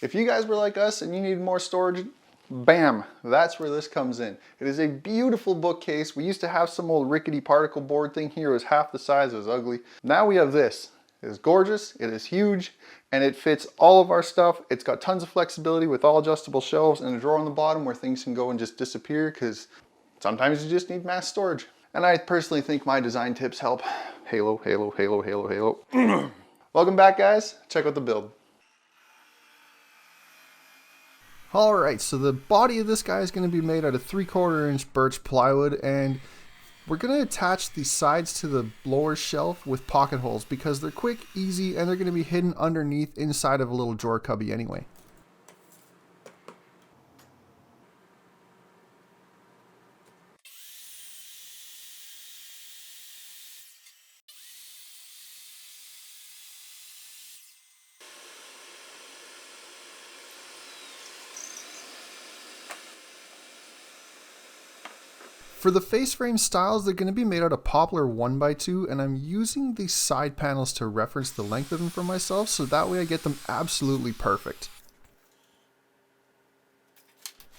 If you guys were like us and you need more storage, bam, that's where this comes in. It is a beautiful bookcase. We used to have some old rickety particle board thing here. It was half the size, it was ugly. Now we have this. It is gorgeous, it is huge, and it fits all of our stuff. It's got tons of flexibility with all adjustable shelves and a drawer on the bottom where things can go and just disappear, because sometimes you just need mass storage. And I personally think my design tips help. Halo, halo, halo, halo, halo. Welcome back, guys. Check out the build. Alright, so the body of this guy is going to be made out of 3/4 inch birch plywood, and we're going to attach the sides to the lower shelf with pocket holes because they're quick, easy, and they're going to be hidden underneath inside of a little drawer cubby anyway. For the face frame styles, they're going to be made out of poplar 1x2, and I'm using these side panels to reference the length of them for myself, so that way I get them absolutely perfect.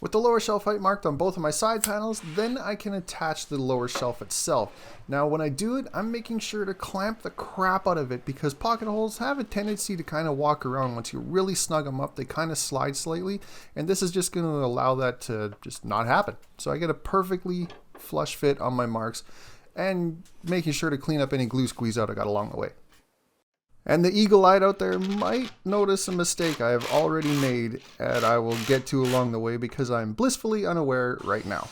With the lower shelf height marked on both of my side panels, then I can attach the lower shelf itself. Now when I do it, I'm making sure to clamp the crap out of it because pocket holes have a tendency to kind of walk around. Once you really snug them up, they kind of slide slightly, and this is just going to allow that to just not happen. So I get a perfectly flush fit on my marks, and making sure to clean up any glue squeeze out I got along the way. And the eagle-eyed out there might notice a mistake I have already made and I will get to along the way because I'm blissfully unaware right now.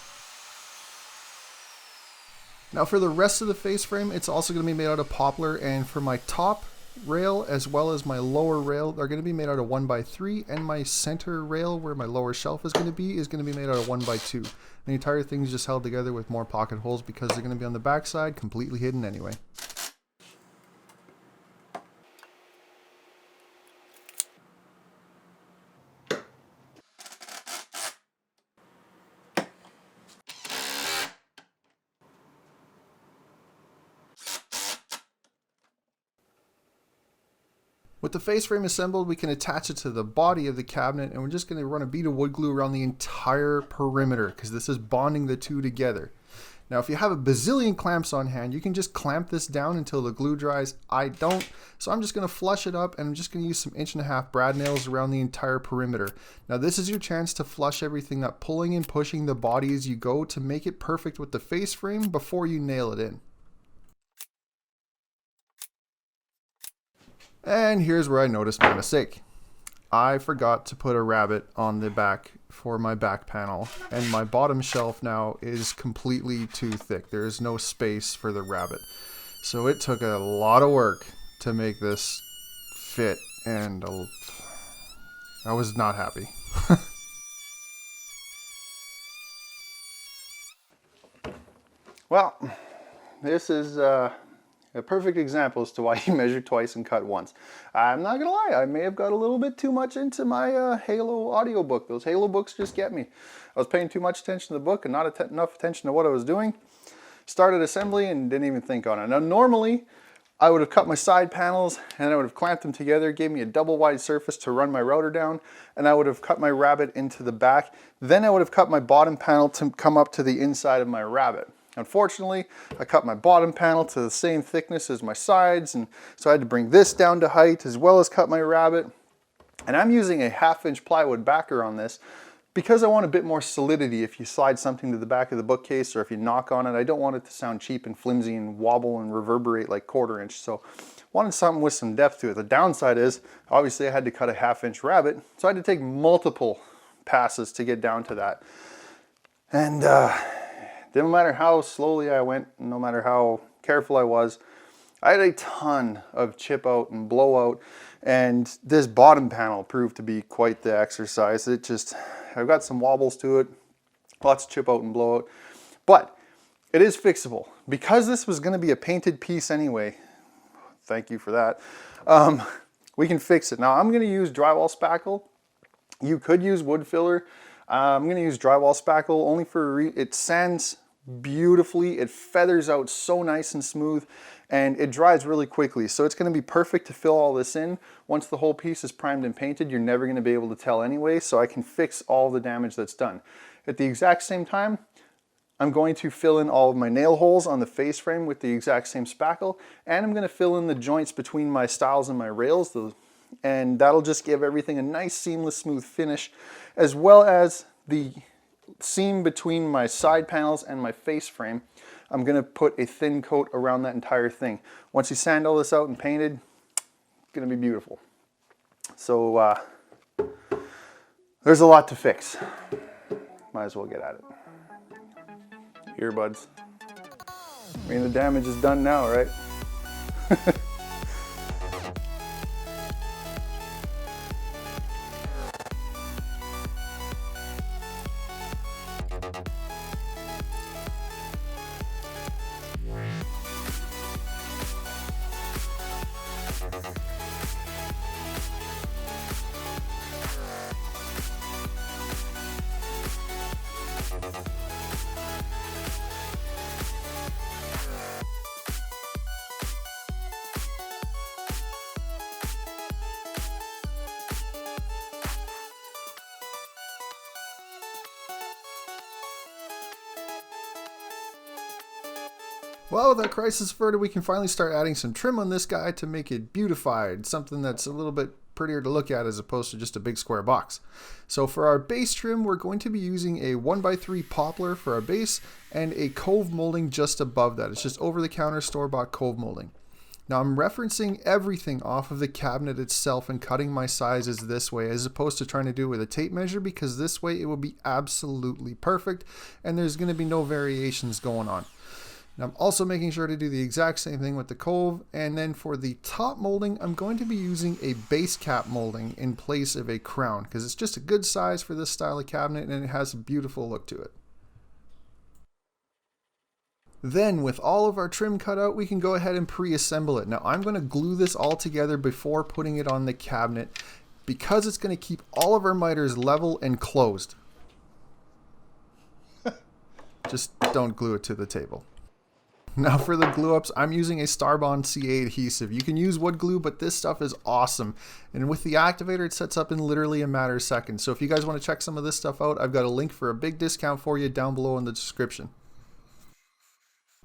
Now for the rest of the face frame, it's also going to be made out of poplar, and for my top rail as well as my lower rail, they're going to be made out of 1x3, and my center rail where my lower shelf is going to be made out of 1x2. The entire thing is just held together with more pocket holes because they're going to be on the back side, completely hidden anyway. With the face frame assembled, we can attach it to the body of the cabinet, and we're just going to run a bead of wood glue around the entire perimeter because this is bonding the two together. Now if you have a bazillion clamps on hand, you can just clamp this down until the glue dries. I don't, so I'm just going to flush it up, and I'm just going to use some 1.5" brad nails around the entire perimeter. Now this is your chance to flush everything up, pulling and pushing the body as you go to make it perfect with the face frame before you nail it in. And here's where I noticed my mistake. I forgot to put a rabbit on the back for my back panel, and my bottom shelf now is completely too thick. There is no space for the rabbit. So it took a lot of work to make this fit, and I was not happy. Well, this is a perfect example as to why you measure twice and cut once. I'm not gonna lie, I may have got a little bit too much into my Halo audiobook. Those Halo books just get me. I was paying too much attention to the book and not enough attention to what I was doing. Started assembly and didn't even think on it. Now normally, I would have cut my side panels and I would have clamped them together, gave me a double wide surface to run my router down, and I would have cut my rabbet into the back. Then I would have cut my bottom panel to come up to the inside of my rabbet. Unfortunately, I cut my bottom panel to the same thickness as my sides, and so I had to bring this down to height as well as cut my rabbet. And I'm using a 1/2 inch plywood backer on this because I want a bit more solidity if you slide something to the back of the bookcase or if you knock on it. I don't want it to sound cheap and flimsy and wobble and reverberate like 1/4 inch. So I wanted something with some depth to it. The downside is, obviously I had to cut a 1/2 inch rabbet, so I had to take multiple passes to get down to that. And no matter how slowly I went, no matter how careful I was, I had a ton of chip out and blowout, and this bottom panel proved to be quite the exercise. I've got some wobbles to it, lots of chip out and blowout, but it is fixable. Because this was going to be a painted piece anyway, thank you for that, we can fix it. Now I'm going to use drywall spackle. You could use wood filler. I'm going to use drywall spackle only for it sands beautifully. It feathers out so nice and smooth, and it dries really quickly. So it's going to be perfect to fill all this in. Once the whole piece is primed and painted, you're never going to be able to tell anyway, so I can fix all the damage that's done. At the exact same time, I'm going to fill in all of my nail holes on the face frame with the exact same spackle, and I'm going to fill in the joints between my stiles and my rails, and that'll just give everything a nice seamless smooth finish, as well as the seam between my side panels and my face frame. I'm going to put a thin coat around that entire thing. Once you sand all this out and paint it, it's going to be beautiful. So there's a lot to fix. Might as well get at it. Earbuds. I mean, the damage is done now, right? Well, with our crisis averted, we can finally start adding some trim on this guy to make it beautified, something that's a little bit prettier to look at as opposed to just a big square box. So for our base trim, we're going to be using a 1x3 poplar for our base and a cove molding just above that. It's just over-the-counter store-bought cove molding. Now I'm referencing everything off of the cabinet itself and cutting my sizes this way as opposed to trying to do it with a tape measure, because this way it will be absolutely perfect and there's going to be no variations going on. Now I'm also making sure to do the exact same thing with the cove, and then for the top molding I'm going to be using a base cap molding in place of a crown because it's just a good size for this style of cabinet and it has a beautiful look to it. Then with all of our trim cut out, we can go ahead and pre-assemble it. Now I'm going to glue this all together before putting it on the cabinet because it's going to keep all of our miters level and closed. Just don't glue it to the table. Now for the glue ups, I'm using a Starbond CA adhesive. You can use wood glue, but this stuff is awesome. And with the activator, it sets up in literally a matter of seconds. So if you guys want to check some of this stuff out, I've got a link for a big discount for you down below in the description.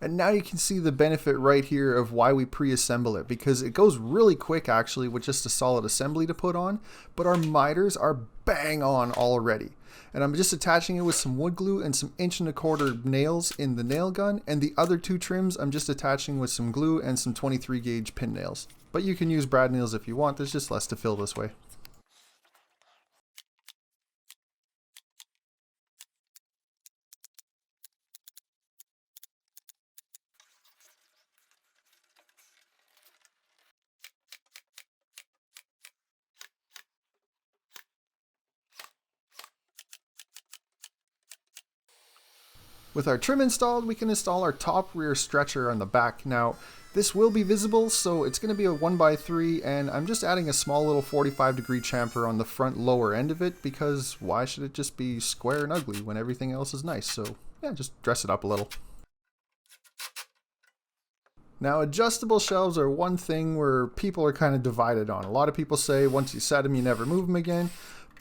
And now you can see the benefit right here of why we pre-assemble it, because it goes really quick actually with just a solid assembly to put on, but our miters are bang on already. And I'm just attaching it with some wood glue and some 1.25" nails in the nail gun, and the other two trims I'm just attaching with some glue and some 23 gauge pin nails. But you can use brad nails if you want, there's just less to fill this way. With our trim installed, we can install our top rear stretcher on the back. Now, this will be visible, so it's going to be a 1x3, and I'm just adding a small little 45-degree chamfer on the front lower end of it, because why should it just be square and ugly when everything else is nice? So yeah, just dress it up a little. Now, adjustable shelves are one thing where people are kind of divided on. A lot of people say once you set them, you never move them again.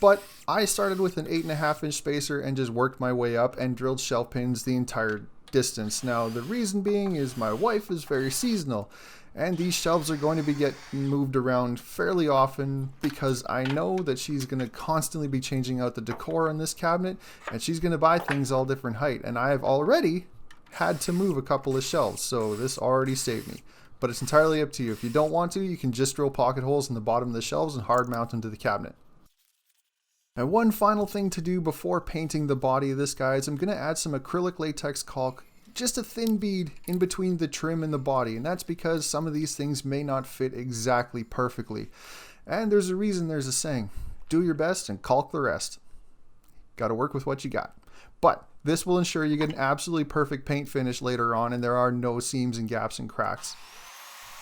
But I started with an 8.5-inch spacer and just worked my way up and drilled shelf pins the entire distance. Now, the reason being is my wife is very seasonal, and these shelves are going to be getting moved around fairly often because I know that she's going to constantly be changing out the decor on this cabinet, and she's going to buy things all different height. And I have already had to move a couple of shelves, so this already saved me. But it's entirely up to you. If you don't want to, you can just drill pocket holes in the bottom of the shelves and hard mount them to the cabinet. And one final thing to do before painting the body of this guy is I'm going to add some acrylic latex caulk, just a thin bead in between the trim and the body, and that's because some of these things may not fit exactly perfectly. And there's a reason there's a saying, do your best and caulk the rest. Got to work with what you got. But this will ensure you get an absolutely perfect paint finish later on and there are no seams and gaps and cracks.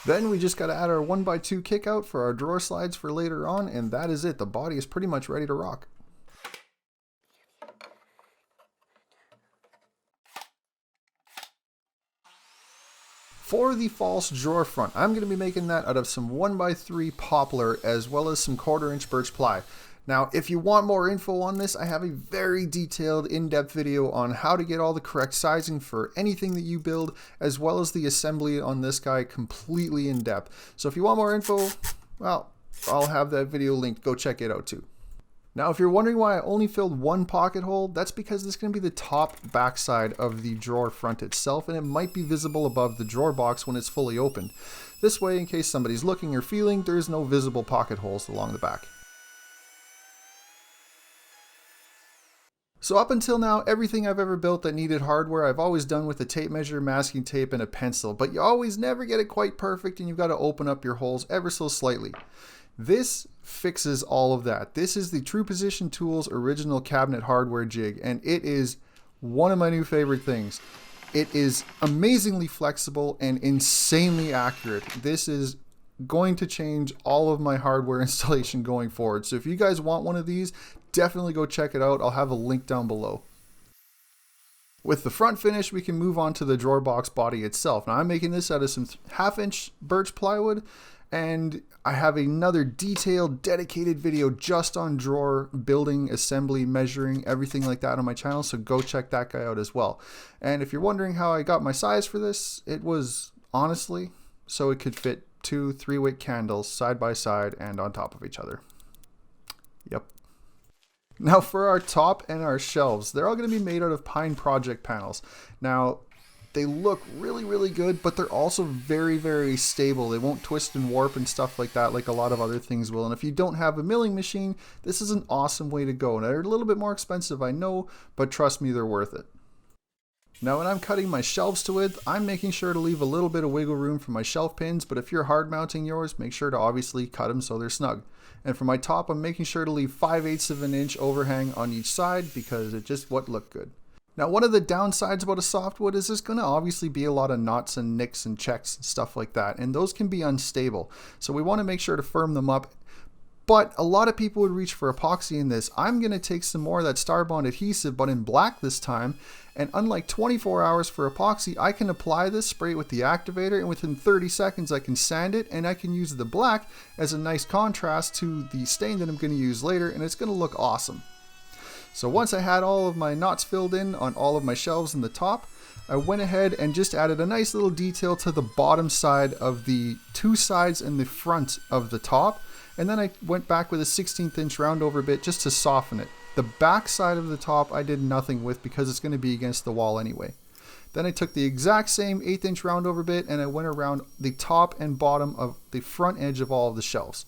Then we just got to add our 1x2 kick out for our drawer slides for later on, and that is it. The body is pretty much ready to rock. For the false drawer front, I'm going to be making that out of some 1x3 poplar as well as some 1/4" birch ply. Now, if you want more info on this, I have a very detailed, in-depth video on how to get all the correct sizing for anything that you build, as well as the assembly on this guy completely in depth. So if you want more info, well, I'll have that video linked. Go check it out too. Now, if you're wondering why I only filled one pocket hole, that's because this is going to be the top backside of the drawer front itself, and it might be visible above the drawer box when it's fully opened. This way, in case somebody's looking or feeling, there's no visible pocket holes along the back. So up until now, everything I've ever built that needed hardware, I've always done with a tape measure, masking tape, and a pencil, but you always never get it quite perfect, and you've got to open up your holes ever so slightly. This fixes all of that. This is the True Position Tools original cabinet hardware jig, and it is one of my new favorite things. It is amazingly flexible and insanely accurate. This is going to change all of my hardware installation going forward. So if you guys want one of these, definitely go check it out. I'll have a link down below. With the front finish, we can move on to the drawer box body itself. Now I'm making this out of some 1/2" birch plywood, and I have another detailed, dedicated video just on drawer building, assembly, measuring, everything like that on my channel, so go check that guy out as well. And if you're wondering how I got my size for this, it was honestly so it could fit 2 3-wick candles side by side and on top of each other. Yep. Now for our top and our shelves, they're all going to be made out of pine project panels. Now they look really, really good, but they're also very, very stable. They won't twist and warp and stuff like that like a lot of other things will. And if you don't have a milling machine, this is an awesome way to go. Now they're a little bit more expensive, I know, but trust me, they're worth it. Now when I'm cutting my shelves to width, I'm making sure to leave a little bit of wiggle room for my shelf pins, but if you're hard mounting yours, make sure to obviously cut them so they're snug. And for my top, I'm making sure to leave 5/8 inch overhang on each side because it just won't look good. Now one of the downsides about a softwood is there's going to obviously be a lot of knots and nicks and checks and stuff like that, and those can be unstable. So we want to make sure to firm them up. But a lot of people would reach for epoxy in this. I'm going to take some more of that Starbond adhesive, but in black this time. And unlike 24 hours for epoxy, I can apply this, spray it with the activator, and within 30 seconds I can sand it, and I can use the black as a nice contrast to the stain that I'm going to use later, and it's going to look awesome. So once I had all of my knots filled in on all of my shelves in the top, I went ahead and just added a nice little detail to the bottom side of the two sides and the front of the top. And then I went back with a 1/16 inch round over bit just to soften it. The back side of the top I did nothing with because it's going to be against the wall anyway. Then I took the exact same 1/8 inch round over bit and I went around the top and bottom of the front edge of all of the shelves.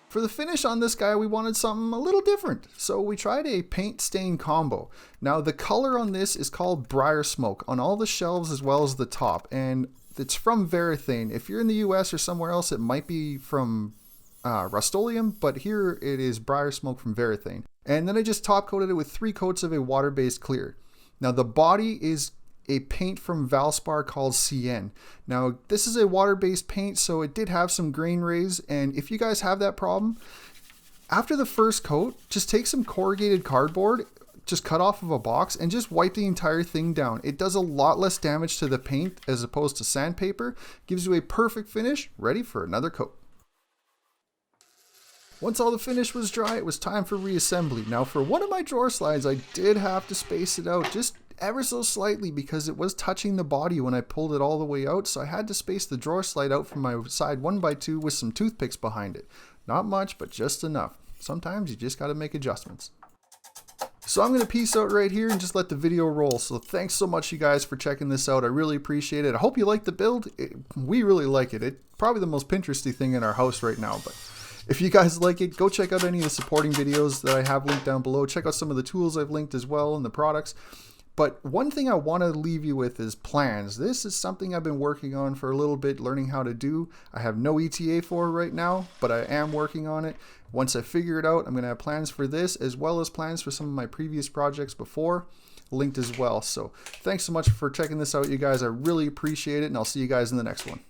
For the finish on this guy, we wanted something a little different, so we tried a paint stain combo. Now the color on this is called Briar Smoke on all the shelves as well as the top, and it's from Varathane. If you're in the US or somewhere else, it might be from Rust-Oleum, but here it is Briar Smoke from Varathane. And then I just top coated it with 3 coats of a water-based clear. Now the body is a paint from Valspar called CN. Now this is a water-based paint, so it did have some grain raise, and if you guys have that problem, after the first coat, just take some corrugated cardboard, just cut off of a box, and just wipe the entire thing down. It does a lot less damage to the paint as opposed to sandpaper, gives you a perfect finish, ready for another coat. Once all the finish was dry, it was time for reassembly. Now for one of my drawer slides, I did have to space it out just ever so slightly because it was touching the body when I pulled it all the way out, so I had to space the drawer slide out from my side 1x2 with some toothpicks behind it. Not much, but just enough. Sometimes you just got to make adjustments. So I'm going to peace out right here and just let the video roll. So thanks so much you guys for checking this out. I really appreciate it. I hope you like the build. We really like it. It's probably the most Pinteresty thing in our house right now, but if you guys like it, go check out any of the supporting videos that I have linked down below. Check out some of the tools I've linked as well and the products. But one thing I want to leave you with is plans. This is something I've been working on for a little bit, learning how to do. I have no ETA for it right now, but I am working on it. Once I figure it out, I'm going to have plans for this as well as plans for some of my previous projects before, linked as well. So thanks so much for checking this out, you guys. I really appreciate it, and I'll see you guys in the next one.